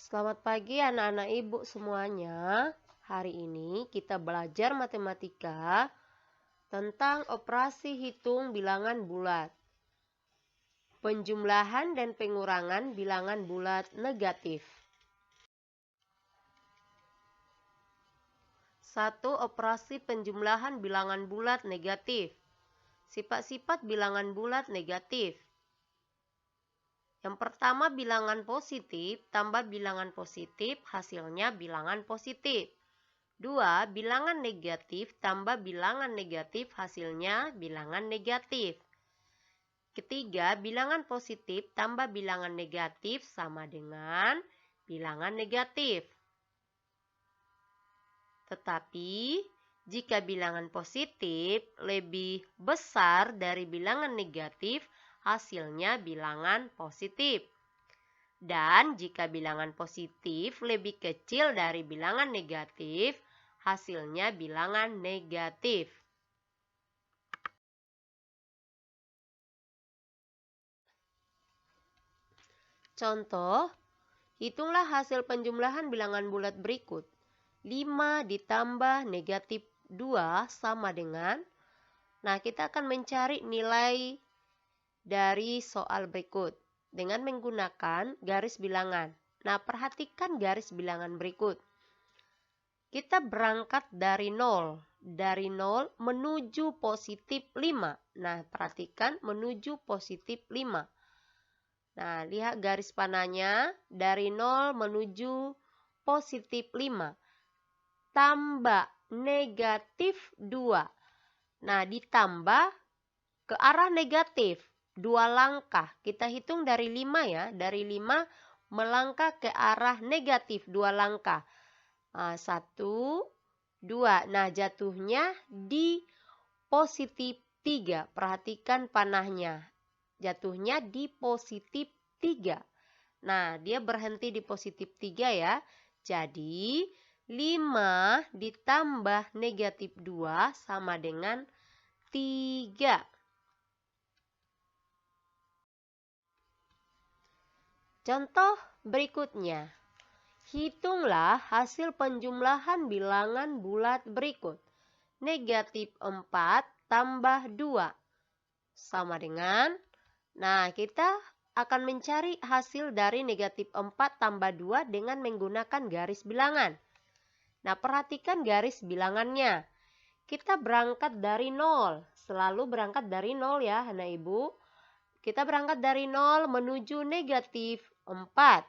Selamat pagi anak-anak ibu semuanya. Hari ini kita belajar matematika tentang operasi hitung bilangan bulat. Penjumlahan dan pengurangan bilangan bulat negatif. 1. Operasi penjumlahan bilangan bulat negatif. Sifat-sifat bilangan bulat negatif. Yang pertama, bilangan positif tambah bilangan positif hasilnya bilangan positif. 2. Bilangan negatif tambah bilangan negatif hasilnya bilangan negatif. Ketiga, bilangan positif tambah bilangan negatif sama dengan bilangan negatif. Tetapi, jika bilangan positif lebih besar dari bilangan negatif, hasilnya bilangan positif. Dan jika bilangan positif lebih kecil dari bilangan negatif, hasilnya bilangan negatif. Contoh, hitunglah hasil penjumlahan bilangan bulat berikut. 5 ditambah negatif 2 sama dengan, nah kita akan mencari nilai dari soal berikut dengan menggunakan garis bilangan. Nah, perhatikan garis bilangan berikut. Kita berangkat dari 0. Dari 0 menuju positif 5. Nah, perhatikan menuju positif 5. Nah, lihat garis panahnya. Dari 0 menuju positif 5. Tambah negatif 2. Nah, ditambah ke arah negatif. 2 langkah. Kita hitung dari 5 ya. Dari 5 melangkah ke arah negatif 2 langkah. 1, 2. Nah, jatuhnya di positif 3. Perhatikan panahnya. Jatuhnya di positif 3. Nah, dia berhenti di positif 3 ya. Jadi, 5 ditambah negatif 2 sama dengan 3. Contoh berikutnya. Hitunglah hasil penjumlahan bilangan bulat berikut. Negatif 4 tambah 2 sama dengan, nah kita akan mencari hasil dari negatif 4 tambah 2 dengan menggunakan garis bilangan. Nah, perhatikan garis bilangannya. Kita berangkat dari 0. Selalu berangkat dari 0 ya anak ibu. Kita berangkat dari 0 menuju negatif 4.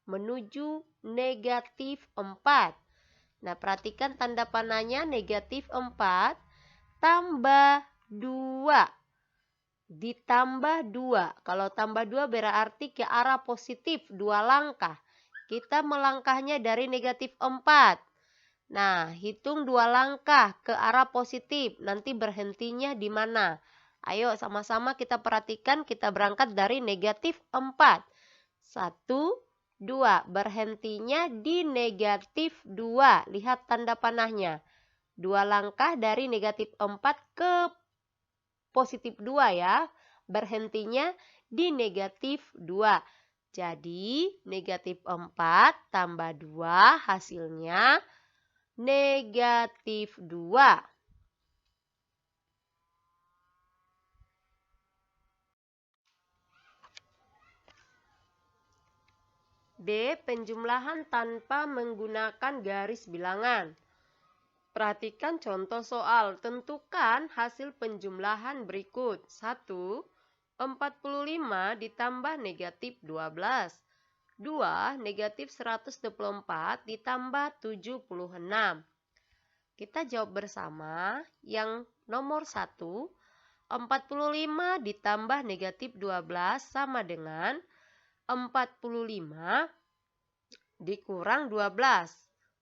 Menuju negatif 4. Nah, perhatikan tanda panahnya negatif 4 tambah 2. Ditambah 2. Kalau tambah 2 berarti ke arah positif 2 langkah. Kita melangkahnya dari negatif 4. Nah, hitung 2 langkah ke arah positif. Nanti berhentinya di mana? Ayo sama-sama kita perhatikan, kita berangkat dari negatif 4. 1, 2. Berhentinya di negatif 2. Lihat tanda panahnya. 2 langkah dari negatif 4 ke positif 2 ya. Berhentinya di negatif 2. Jadi, negatif 4 tambah 2 hasilnya negatif 2. B. Penjumlahan tanpa menggunakan garis bilangan. Perhatikan contoh soal. Tentukan hasil penjumlahan berikut. 1. 45 ditambah negatif 12. 2. Negatif 124 ditambah 76. Kita jawab bersama. Yang nomor 1. 45 ditambah negatif 12 sama dengan 45 dikurang 12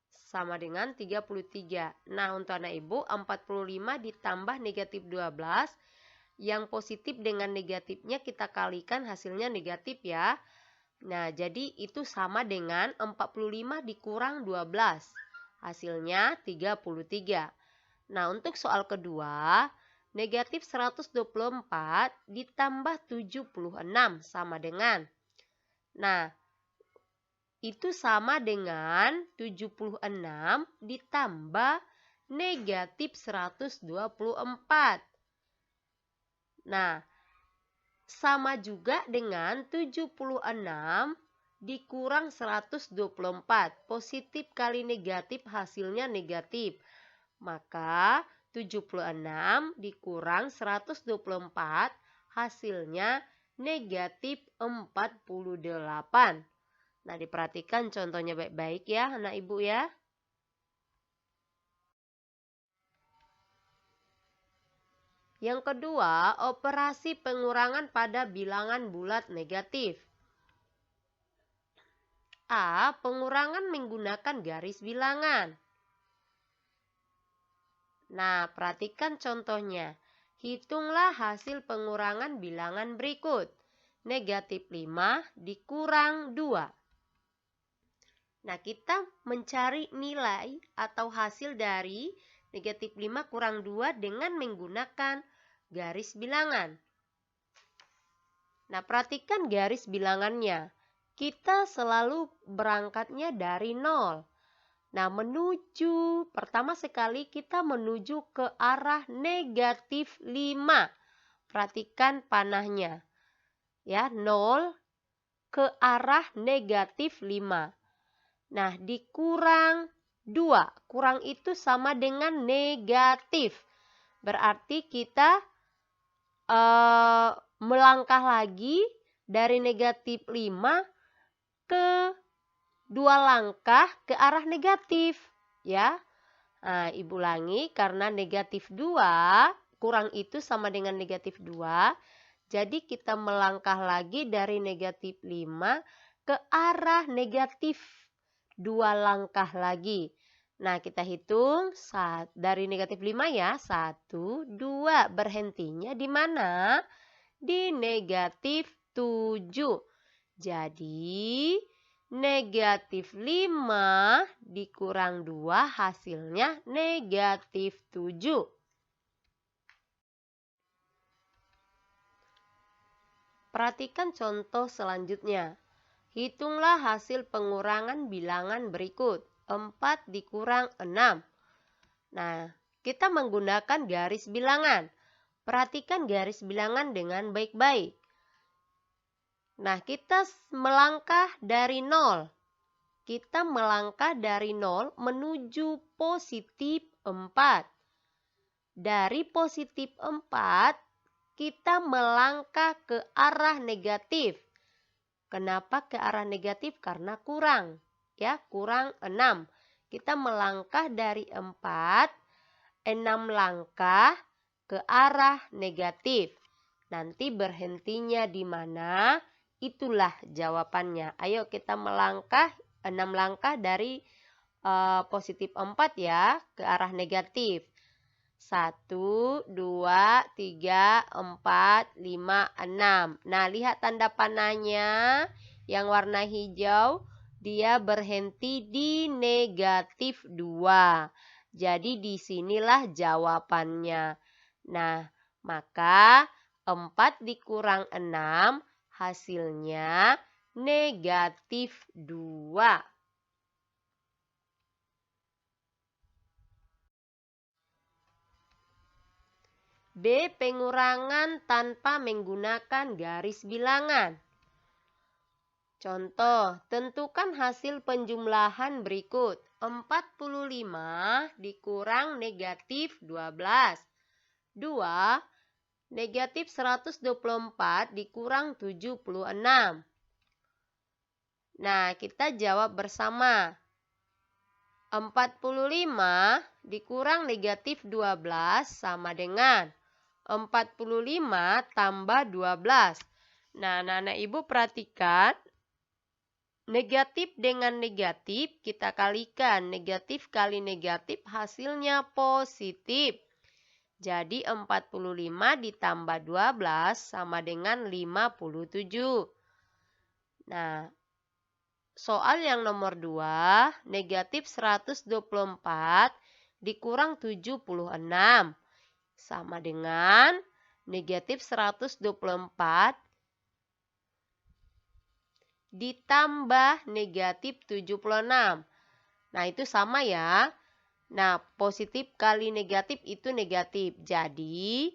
sama dengan 33. Nah, untuk anak ibu 45 ditambah negatif 12, yang positif dengan negatifnya kita kalikan hasilnya negatif ya. Nah, jadi itu sama dengan 45 dikurang 12. Hasilnya 33. Nah, untuk soal kedua, negatif 124 ditambah 76 sama dengan, nah, itu sama dengan 76 ditambah negatif 124. Nah, sama juga dengan 76 dikurang 124. Positif kali negatif hasilnya negatif. Maka 76 dikurang 124 hasilnya negatif 48. Nah, diperhatikan contohnya baik-baik ya anak ibu ya. Yang kedua, operasi pengurangan pada bilangan bulat negatif. A. Pengurangan menggunakan garis bilangan. Nah, perhatikan contohnya. Hitunglah hasil pengurangan bilangan berikut. Negatif 5 dikurang 2. Nah, kita mencari nilai atau hasil dari negatif 5 kurang 2 dengan menggunakan garis bilangan. Nah, perhatikan garis bilangannya. Kita selalu berangkatnya dari 0. Nah, pertama sekali kita menuju ke arah negatif 5. Perhatikan panahnya. Ya, 0 ke arah negatif 5. Nah, dikurang 2. Kurang itu sama dengan negatif. Berarti kita melangkah lagi dari negatif 5 ke 2 langkah ke arah negatif. Ya. Nah, ibu ulangi karena negatif 2 kurang itu sama dengan negatif 2. Jadi kita melangkah lagi dari negatif 5 ke arah negatif 2 langkah lagi. Nah, kita hitung dari negatif 5 ya. 1, 2. Berhentinya di mana? Di negatif 7. Jadi, negatif 5 dikurang 2 hasilnya negatif 7. Perhatikan contoh selanjutnya. Hitunglah hasil pengurangan bilangan berikut. 4 dikurang 6. Nah, kita menggunakan garis bilangan. Perhatikan garis bilangan dengan baik-baik. Nah, kita melangkah dari 0. Kita melangkah dari 0 menuju positif 4. Dari positif 4, kita melangkah ke arah negatif. Kenapa ke arah negatif? Karena kurang. Ya, kurang 6. Kita melangkah dari 4, 6 langkah ke arah negatif. Nanti berhentinya di mana? Itulah jawabannya. Ayo kita melangkah 6 langkah dari positif 4 ya ke arah negatif. 1, 2, 3, 4, 5, 6. Nah, lihat tanda panahnya yang warna hijau. Dia berhenti di negatif 2. Jadi disinilah jawabannya. Nah, maka 4 dikurang 6 hasilnya negatif 2. B. Pengurangan tanpa menggunakan garis bilangan. Contoh, tentukan hasil penjumlahan berikut. 45 dikurang negatif 12. 2. Negatif 124 dikurang 76. Nah, kita jawab bersama. 45 dikurang negatif 12 sama dengan 45 tambah 12. Nah, anak-anak ibu perhatikan. Negatif dengan negatif kita kalikan. Negatif kali negatif hasilnya positif. Jadi 45 ditambah 12 sama dengan 57. Nah, soal yang nomor 2, negatif 124 dikurang 76 sama dengan negatif 124 ditambah negatif 76. Nah, itu sama ya. Nah, positif kali negatif itu negatif. Jadi,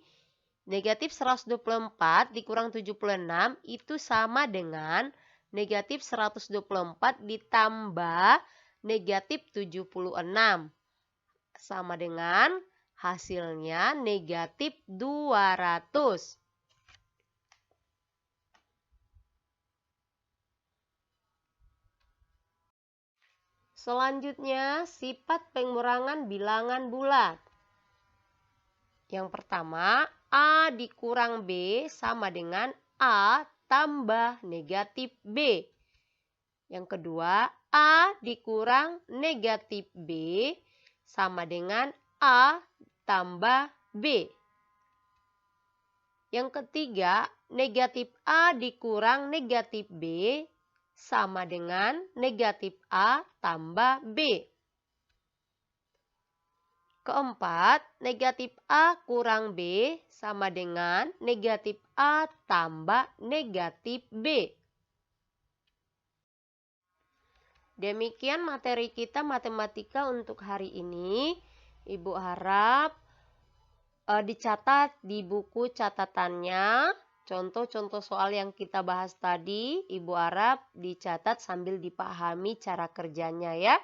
negatif 124 dikurang 76 itu sama dengan negatif 124 ditambah negatif 76. Sama dengan hasilnya negatif 200. Selanjutnya, sifat pengurangan bilangan bulat. Yang pertama, A dikurang B sama dengan A tambah negatif B. Yang kedua, A dikurang negatif B sama dengan A tambah B. Yang ketiga, negatif A dikurang negatif B sama dengan negatif A tambah B. Keempat, negatif A kurang B sama dengan negatif A tambah negatif B. Demikian materi kita matematika untuk hari ini. Ibu harap dicatat di buku catatannya. Contoh-contoh soal yang kita bahas tadi, Ibu harap dicatat sambil dipahami cara kerjanya ya.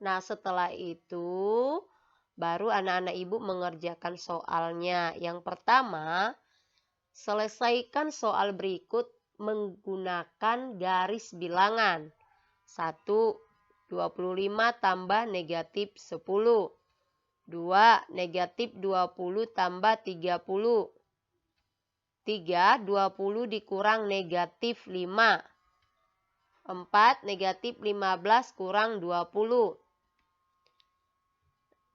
Nah, setelah itu baru anak-anak Ibu mengerjakan soalnya. Yang pertama, selesaikan soal berikut menggunakan garis bilangan. 1. 25 tambah negatif 10. 2. Negatif 20 tambah 30. 3. 20 dikurang negatif 5. 4. Negatif 15 kurang 20.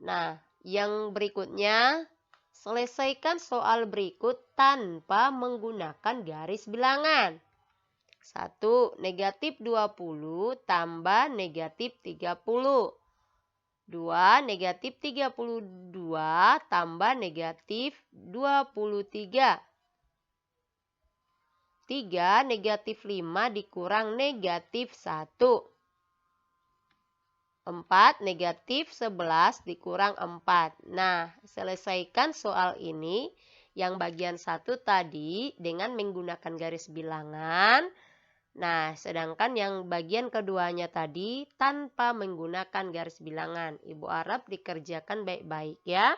Nah, yang berikutnya, selesaikan soal berikut tanpa menggunakan garis bilangan. 1. Negatif 20 tambah negatif 30. 2. Negatif 32 tambah negatif 23. 3. Negatif 5 dikurang negatif 1. 4. Negatif 11 dikurang 4. Nah, selesaikan soal ini yang bagian 1 tadi dengan menggunakan garis bilangan. Nah, sedangkan yang bagian keduanya tadi tanpa menggunakan garis bilangan. Ibu harap dikerjakan baik-baik ya.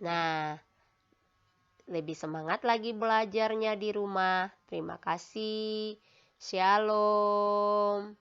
Nah, lebih semangat lagi belajarnya di rumah. Terima kasih. Shalom.